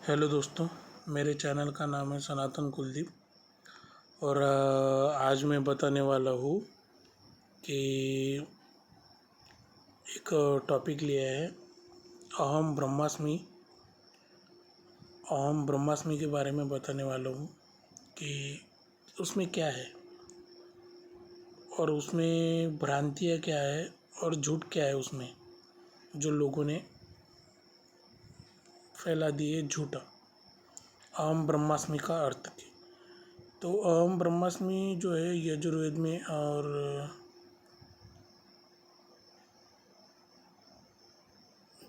Hello दोस्तों, मेरे channel का नाम है सनातन कुलदीप। और आज मैं बताने वाला हूँ कि एक टॉपिक लिया है अहम ब्रह्मास्मि। अहम ब्रह्मास्मि के बारे में बताने वाला हूँ कि उसमें क्या है और उसमें भ्रांतियाँ क्या है और झूठ क्या है उसमें, जो लोगों ने फैला दिए झूठा अहम ब्रह्मास्मि का अर्थ की। तो अहम ब्रह्मास्मि जो है यजुर्वेद में और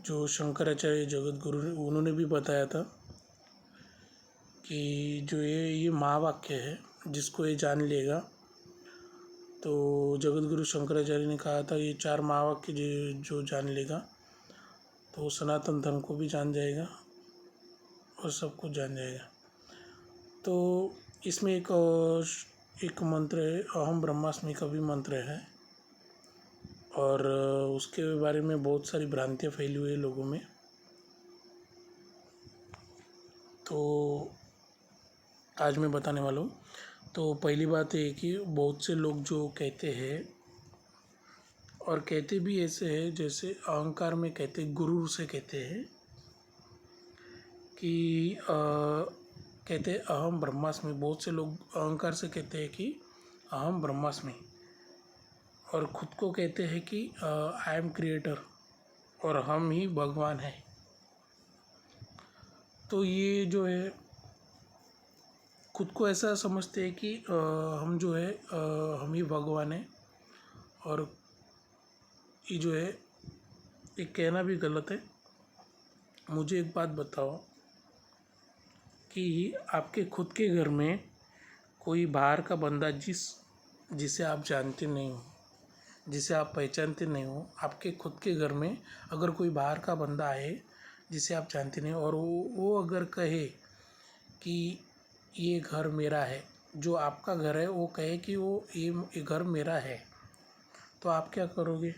जो शंकराचार्य जगत गुरु उन्होंने भी बताया था कि जो ये महावाक्य है, जिसको ये जान लेगा, तो जगत गुरु शंकराचार्य ने कहा था ये 4 महावाक्य जो जान लेगा तो वो सनातन धर्म को भी जान जाएगा और सब कुछ जान जाएगा। तो इसमें एक मंत्र है, अहम ब्रह्मास्मि का भी मंत्र है और उसके बारे में बहुत सारी भ्रांतियाँ फैली हुई है लोगों में। तो आज मैं बताने वाला हूँ। तो पहली बात है कि बहुत से लोग जो कहते हैं और कहते भी ऐसे हैं जैसे अहंकार में कहते, गुरु से कहते हैं कि कहते अहम ब्रह्मास्मि। बहुत से लोग अहंकार से कहते हैं कि अहम ब्रह्मास्मि और खुद को कहते हैं कि आई एम क्रिएटर और हम ही भगवान हैं। तो ये जो है खुद को ऐसा समझते हैं कि हम जो है हम ही भगवान हैं। और ये जो है ये कहना भी गलत है। मुझे एक बात बताओ कि आपके खुद के घर में कोई बाहर का बंदा जिसे आप जानते नहीं हो, जिसे आप पहचानते नहीं हो, आपके खुद के घर में अगर कोई बाहर का बंदा आए जिसे आप जानते नहीं हो और वो अगर कहे कि ये घर मेरा है, जो आपका घर है वो कहे कि ये घर मेरा है, तो आप क्या करोगे?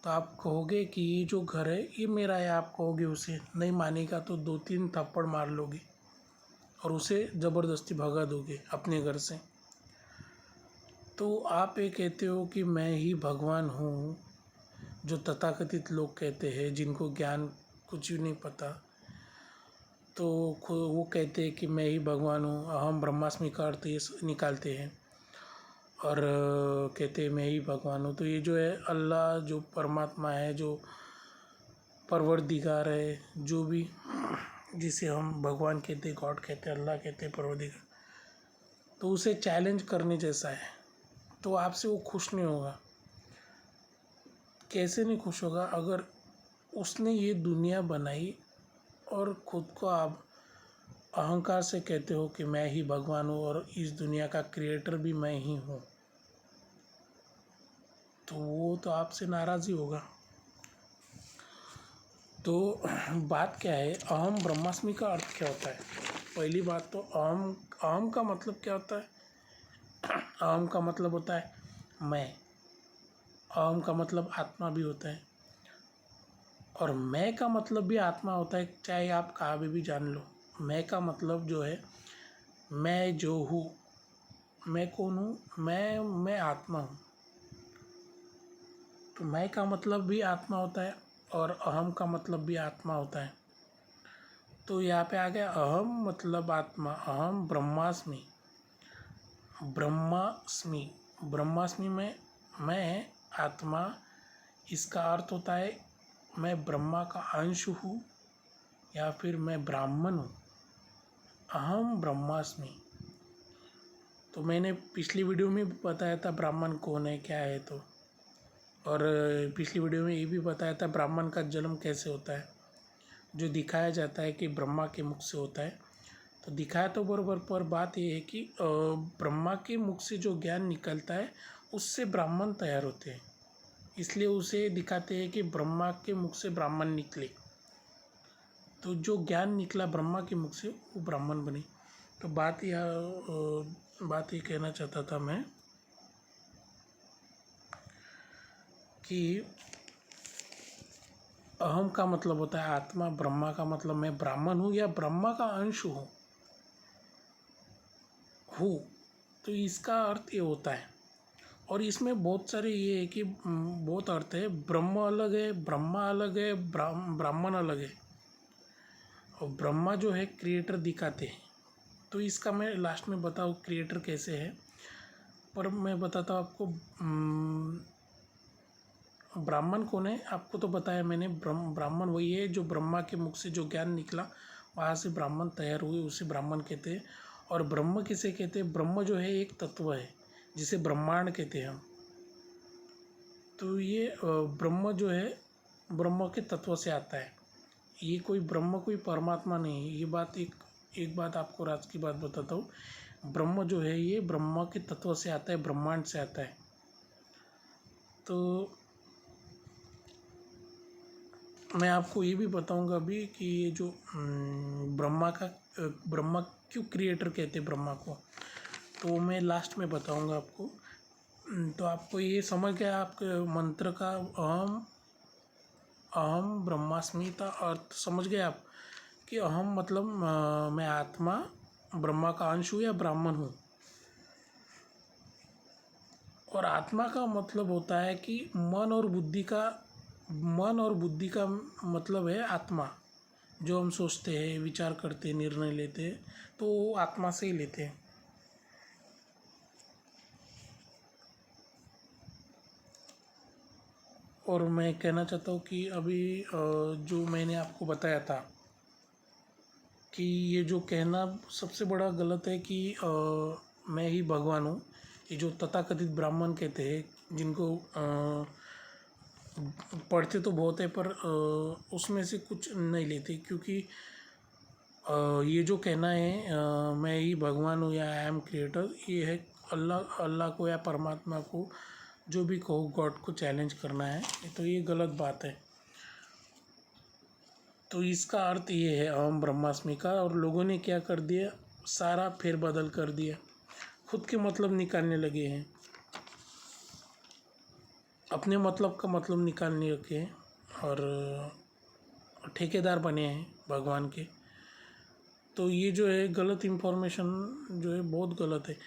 तो आप कहोगे कि ये जो घर है ये मेरा है। आप कहोगे, उसे नहीं मानेगा तो 2-3 थप्पड़ मार लोगे और उसे ज़बरदस्ती भगा दोगे अपने घर से। तो आप ये कहते हो कि मैं ही भगवान हूँ, जो तथाकथित लोग कहते हैं जिनको ज्ञान कुछ भी नहीं पता। तो वो कहते हैं कि मैं ही भगवान हूँ, अहम ब्रह्मास्मि का अर्थ ये निकालते हैं और कहते हैं मैं ही भगवान हूँ। तो ये जो है अल्लाह, जो परमात्मा है, जो परवरदिगार है, जो भी जिसे हम भगवान कहते, गॉड कहते, अल्लाह कहते, परवरदिगार, तो उसे चैलेंज करने जैसा है। तो आपसे वो खुश नहीं होगा। कैसे नहीं खुश होगा? अगर उसने ये दुनिया बनाई और खुद को आप अहंकार से कहते हो कि मैं ही भगवान हूँ और इस दुनिया का क्रिएटर भी मैं ही हूँ, तो वो तो आपसे नाराज़ ही होगा। तो बात क्या है, अहम ब्रह्मास्मि का अर्थ क्या होता है? पहली बात तो अहम का मतलब क्या होता है? अहम का मतलब होता है मैं। अहम का मतलब आत्मा भी होता है और मैं का मतलब भी आत्मा होता है, चाहे आप कहाँ भी जान लो। मैं का मतलब जो है मैं जो हूँ, मैं कौन हूँ? मैं आत्मा हूँ। तो मैं का मतलब भी आत्मा होता है और अहम का मतलब भी आत्मा होता है। तो यहाँ पे आ गया अहम मतलब आत्मा, अहम ब्रह्मास्मि। ब्रह्मास्मि, ब्रह्मास्मि में मैं आत्मा, इसका अर्थ होता है मैं ब्रह्मा का अंश हूँ या फिर मैं ब्राह्मण हूँ। अहम ब्रह्मास्मि। तो मैंने पिछली वीडियो में भी बताया था ब्राह्मण कौन है, क्या है। तो और पिछली वीडियो में ये भी बताया था ब्राह्मण का जन्म कैसे होता है, जो दिखाया जाता है कि ब्रह्मा के मुख से होता है। तो दिखाया तो बराबर, पर बात ये है कि ब्रह्मा के मुख से जो ज्ञान निकलता है उससे ब्राह्मण तैयार होते हैं, इसलिए उसे दिखाते हैं कि ब्रह्मा के मुख से ब्राह्मण निकले। तो जो ज्ञान निकला ब्रह्मा के मुख से वो ब्राह्मण बने। तो बात ये कहना चाहता था मैं कि अहम का मतलब होता है आत्मा, ब्रह्मा का मतलब मैं ब्राह्मण हूँ या ब्रह्मा का अंश हूँ। तो इसका अर्थ ये होता है। और इसमें बहुत सारे ये है कि बहुत अर्थ है। ब्रह्म अलग है, ब्रह्मा अलग है, ब्राह्मण अलग है। और ब्रह्मा जो है क्रिएटर दिखाते हैं। तो इसका मैं लास्ट में बताऊँ क्रिएटर कैसे है, पर मैं बताता हूँ आपको। ब्राह्मण कौन है आपको तो बताया मैंने। ब्राह्मण वही है जो ब्रह्मा के मुख से जो ज्ञान निकला वहाँ से ब्राह्मण तैयार हुए, उसे ब्राह्मण कहते हैं। और ब्रह्म किसे कहते हैं? ब्रह्म जो है एक तत्व है जिसे ब्रह्मांड कहते हैं हम। तो ये ब्रह्म जो है ब्रह्म के तत्व से आता है। ये कोई ब्रह्म कोई परमात्मा नहीं है। ये बात एक बात आपको राज की बात बताता हूँ। ब्रह्म जो है ये ब्रह्म के तत्व से आता है, ब्रह्मांड से आता है। तो मैं आपको ये भी बताऊंगा अभी कि ये जो ब्रह्मा क्यों क्रिएटर कहते हैं ब्रह्मा को, तो मैं लास्ट में बताऊंगा आपको। तो आपको ये समझ गया आपके मंत्र का अहम अहम ब्रह्मास्मि का अर्थ समझ गए आप? कि अहम मतलब मैं आत्मा ब्रह्मा का अंश हूँ या ब्राह्मण हूँ। और आत्मा का मतलब होता है कि मन और बुद्धि का मतलब है आत्मा। जो हम सोचते हैं, विचार करते हैं, निर्णय लेते हैं, तो वो आत्मा से ही लेते हैं। और मैं कहना चाहता हूँ कि अभी जो मैंने आपको बताया था कि ये जो कहना सबसे बड़ा गलत है कि मैं ही भगवान हूँ। ये जो तथाकथित ब्राह्मण कहते हैं, जिनको पढ़ते तो बहुत है पर उसमें से कुछ नहीं लेते। क्योंकि ये जो कहना है मैं ही भगवान हूँ या आई एम क्रिएटर, ये है अल्लाह को या परमात्मा को, जो भी कहो, गॉड को चैलेंज करना है। तो ये गलत बात है। तो इसका अर्थ ये है अहम ब्रह्मास्मि का। और लोगों ने क्या कर दिया, सारा फेरबदल कर दिया, खुद के मतलब निकालने लगे हैं, अपने मतलब का मतलब निकालने लगे हैं और ठेकेदार बने हैं भगवान के। तो ये जो है गलत इन्फॉर्मेशन जो है बहुत गलत है।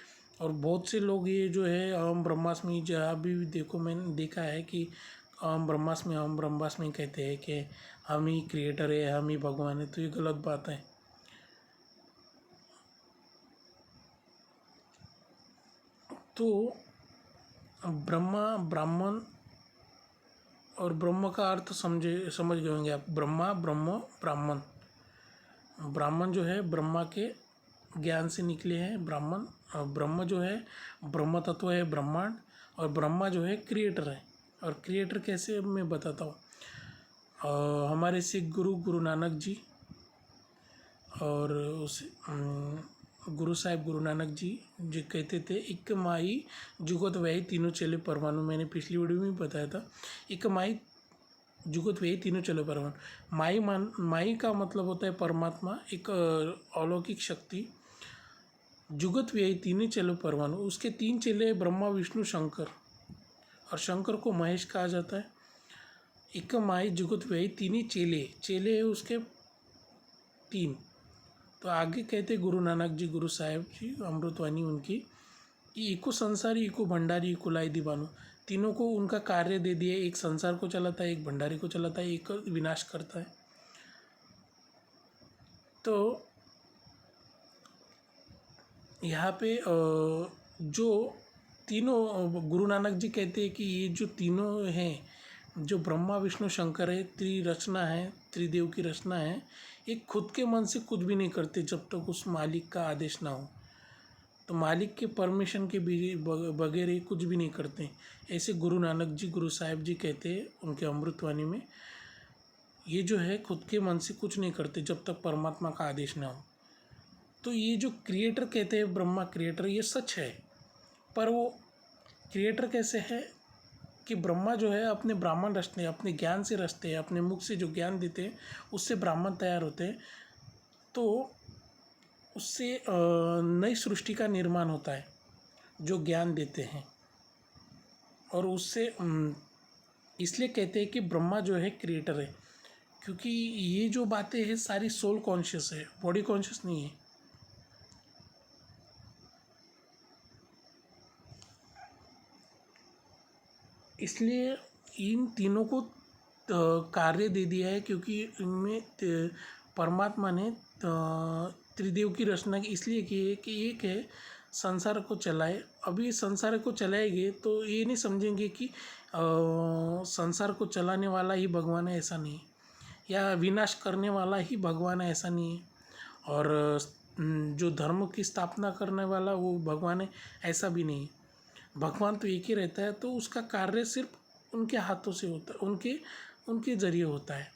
और बहुत से लोग ये जो है अहम ब्रह्मास्मि, जहाँ भी देखो मैंने देखा है कि अहम ब्रह्मास्मि कहते हैं कि हम ही क्रिएटर है, हम ही भगवान है। तो ये गलत बात है। तो ब्राह्मण और ब्रह्म का अर्थ समझ गए होंगे आप। ब्रह्मा, ब्रह्म, ब्राह्मण। ब्राह्मण जो है ब्रह्मा के ज्ञान से निकले हैं ब्राह्मण। और ब्रह्म जो है ब्रह्म तत्व है, ब्रह्मांड। और ब्रह्मा जो है क्रिएटर है। और क्रिएटर कैसे मैं बताता हूँ। हमारे सिख गुरु नानक जी और उस गुरु साहिब गुरु नानक जी जो कहते थे, इक माई जुगत वही तीनों चले परमाणु। मैंने पिछली वीडियो में भी बताया था, इक माई जुगत वही तीनों चले परमाणु। माई का मतलब होता है परमात्मा, एक अलौकिक शक्ति। जुगत व्यय तीनों चले परमाणु, उसके तीन चेले ब्रह्मा विष्णु शंकर। और शंकर को महेश कहा जाता है। इक माई जुगत व्यय तीन चेले है उसके तीन। तो आगे कहते गुरु नानक जी, गुरु साहिब जी, अमृतवाणी उनकी, कि इको संसारी, इको भंडारी, इको लाई दीवानो। तीनों को उनका कार्य दे दिए। एक संसार को चलाता है, एक भंडारी को चलाता है, एक विनाश करता है। तो यहाँ पे जो तीनों गुरु नानक जी कहते हैं कि ये जो तीनों हैं, जो ब्रह्मा विष्णु शंकर है, त्रिरचना है, त्रिदेव की रचना है, ये खुद के मन से कुछ भी नहीं करते जब तक उस मालिक का आदेश ना हो। तो मालिक के परमिशन के बगैर ये कुछ भी नहीं करते। ऐसे गुरु नानक जी, गुरु साहिब जी कहते हैं उनके अमृतवाणी में, ये जो है खुद के मन से कुछ नहीं करते जब तक परमात्मा का आदेश ना हो। तो ये जो क्रिएटर कहते हैं ब्रह्मा क्रिएटर, ये सच है। पर वो क्रिएटर कैसे है कि ब्रह्मा जो है अपने ब्राह्मण रचते हैं, अपने ज्ञान से रचते हैं, अपने मुख से जो ज्ञान देते हैं उससे ब्राह्मण तैयार होते हैं। तो उससे नई सृष्टि का निर्माण होता है जो ज्ञान देते हैं। और उससे इसलिए कहते हैं कि ब्रह्मा जो है क्रिएटर है। क्योंकि ये जो बातें हैं सारी सोल कॉन्शियस है, बॉडी कॉन्शियस नहीं है। इसलिए इन तीनों को कार्य दे दिया है, क्योंकि इनमें परमात्मा ने त्रिदेव की रचना इसलिए की है कि एक है संसार को चलाए। अभी संसार को चलाएंगे तो ये नहीं समझेंगे कि संसार को चलाने वाला ही भगवान है, ऐसा नहीं, या विनाश करने वाला ही भगवान है, ऐसा नहीं है। और जो धर्म की स्थापना करने वाला वो भगवान है, ऐसा भी नहीं है। भगवान तो एक ही रहता है, तो उसका कार्य सिर्फ उनके हाथों से होता है, उनके उनके जरिए होता है।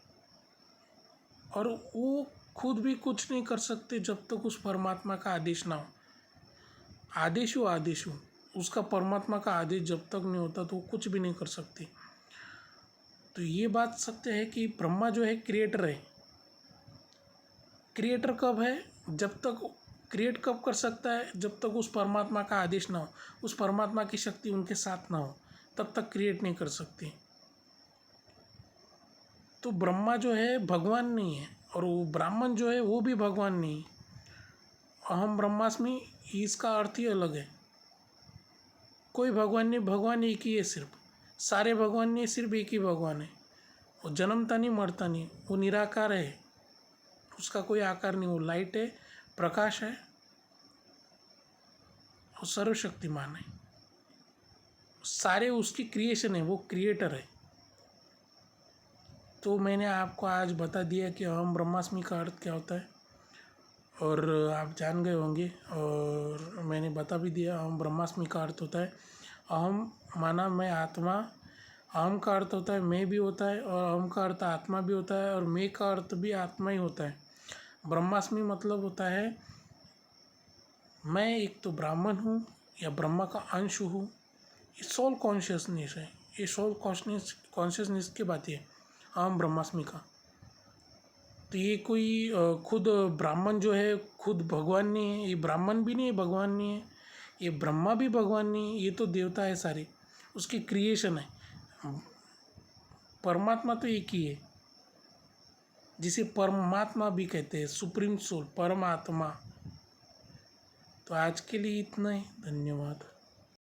और वो खुद भी कुछ नहीं कर सकते जब तक उस परमात्मा का आदेश ना हो। आदेश हो, उसका परमात्मा का आदेश जब तक नहीं होता तो वो कुछ भी नहीं कर सकते। तो ये बात सत्य है कि ब्रह्मा जो है क्रिएटर है। क्रिएटर कब है? जब तक क्रिएट कब कर सकता है? जब तक उस परमात्मा का आदेश ना हो, उस परमात्मा की शक्ति उनके साथ ना हो, तब तक क्रिएट नहीं कर सकते। तो ब्रह्मा जो है भगवान नहीं है, और वो ब्राह्मण जो है वो भी भगवान नहीं है। अहम ब्रह्मास्मि, इसका अर्थ ही अलग है। कोई भगवान नहीं, भगवान एक ही है सिर्फ। सारे भगवान नहीं, सिर्फ एक ही भगवान है। वो जन्मता नहीं, मरता नहीं, वो निराकार है, उसका कोई आकार नहीं। वो लाइट है, प्रकाश है, वो सर्वशक्तिमान है। सारे उसकी क्रिएशन है, वो क्रिएटर है। तो मैंने आपको आज बता दिया कि अहम ब्रह्मास्मि का अर्थ क्या होता है, और आप जान गए होंगे। और मैंने बता भी दिया अहम ब्रह्मास्मि का अर्थ होता है अहम माना मैं आत्मा। अहम का अर्थ होता है मैं भी होता है, और अहम का अर्थ आत्मा भी होता है, और मैं का अर्थ भी आत्मा ही होता है। ब्रह्मास्मि मतलब होता है मैं एक तो ब्राह्मण हूँ या ब्रह्मा का अंश हूँ। ये सोल कॉन्शियसनेस है, ये सोल कॉन्शियसनेस की बात है अहम ब्रह्मास्मि का। तो ये कोई खुद ब्राह्मण जो है खुद भगवान नहीं है, ये ब्राह्मण भी नहीं है, भगवान नहीं है। ये ब्रह्मा भी भगवान नहीं है, ये तो देवता है सारे, उसकी क्रिएशन है। परमात्मा तो एक ही है, जिसे परमात्मा भी कहते हैं, सुप्रीम सोल, परमात्मा। तो आज के लिए इतना ही, धन्यवाद।